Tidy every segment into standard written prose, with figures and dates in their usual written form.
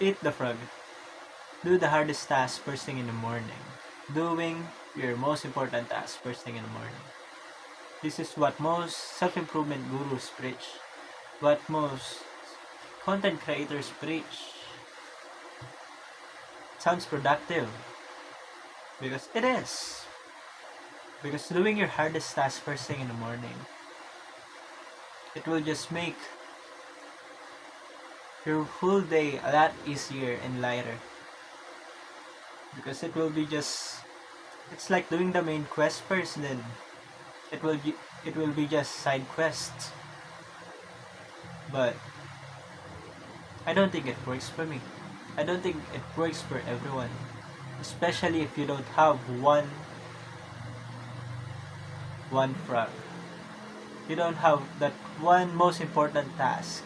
Eat the frog. Do the hardest task first thing in the morning. Doing your most important task first thing in the morning. This is what most self-improvement gurus preach. What most content creators preach. Sounds productive. Because it is. Because doing your hardest task first thing in the morning, it will just make your whole day a lot easier and lighter. Because it will be just, it's like doing the main quest first, then it will be just side quests. But I don't think it works for me. I don't think it works for everyone, especially if you don't have one frog. You don't have that one most important task.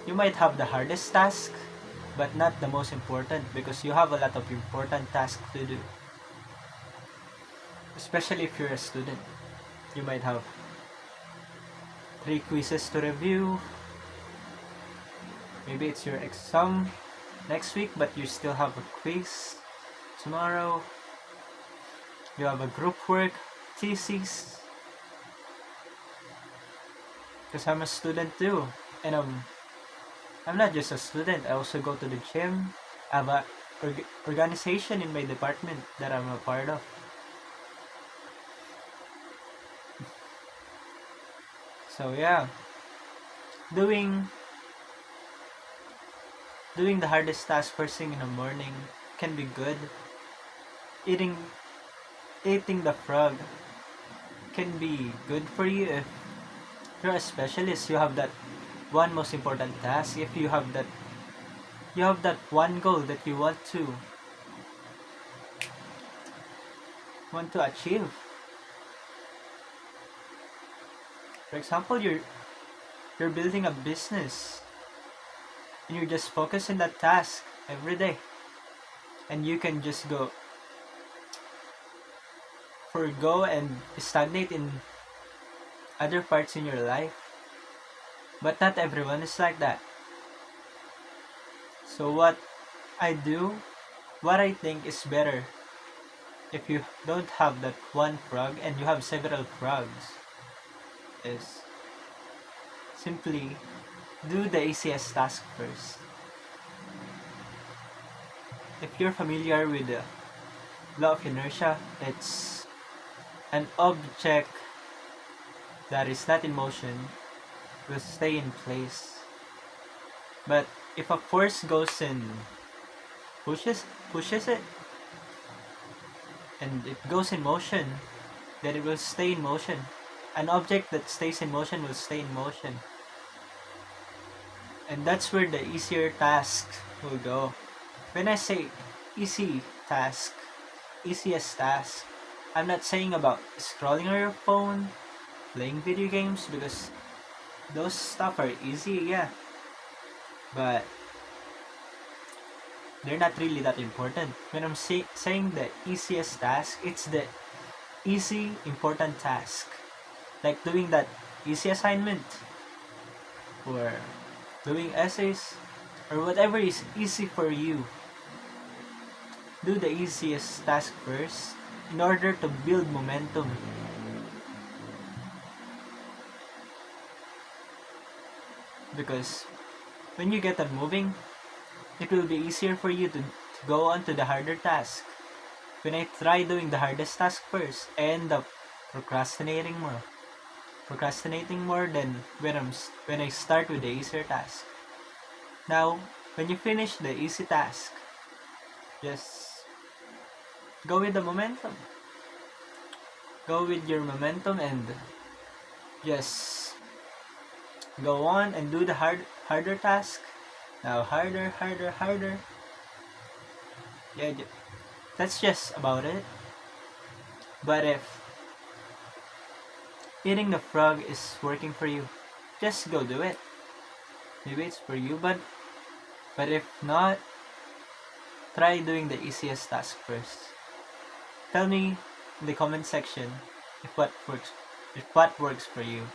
You might have the hardest task, but not the most important, because you have a lot of important tasks to do. Especially if you're a student. You might have 3 quizzes to review. Maybe it's your exam next week, but you still have a quiz tomorrow. You have a group work, thesis. Because I'm a student too. And I'm not just a student. I also go to the gym. I have a organization in my department that I'm a part of. So yeah, doing the hardest task first thing in the morning can be good. Eating the frog can be good for you if you're a specialist. You have that one most important task. If you have that one goal that you want to achieve. For example, you're building a business and you're just focused on that task every day, and you can just forgo and stagnate in other parts in your life. But not everyone is like that. So what I think is better, if you don't have that one frog and you have several frogs, is simply do the easiest task first. If you're familiar with the law of inertia, it's an object that is not in motion will stay in place. But if a force goes and pushes it, and it goes in motion, then it will stay in motion. An object that stays in motion will stay in motion. And that's where the easier task will go. When I say easiest task, I'm not saying about scrolling on your phone, playing video games, because those stuff are easy, yeah. But they're not really that important. When I'm saying the easiest task, it's the easy, important task. Like doing that easy assignment, or doing essays, or whatever is easy for you. Do the easiest task first in order to build momentum. Because when you get on moving, it will be easier for you to go on to the harder task. When I try doing the hardest task first, I end up procrastinating more than when I start with the easier task. Now, when you finish the easy task, just go with the momentum. Go with your momentum and just go on and do the harder task. Now harder. Yeah, that's just about it. But if eating the frog is working for you, just go do it. Maybe it's for you, but if not, try doing the easiest task first. Tell me in the comment section if what works for you.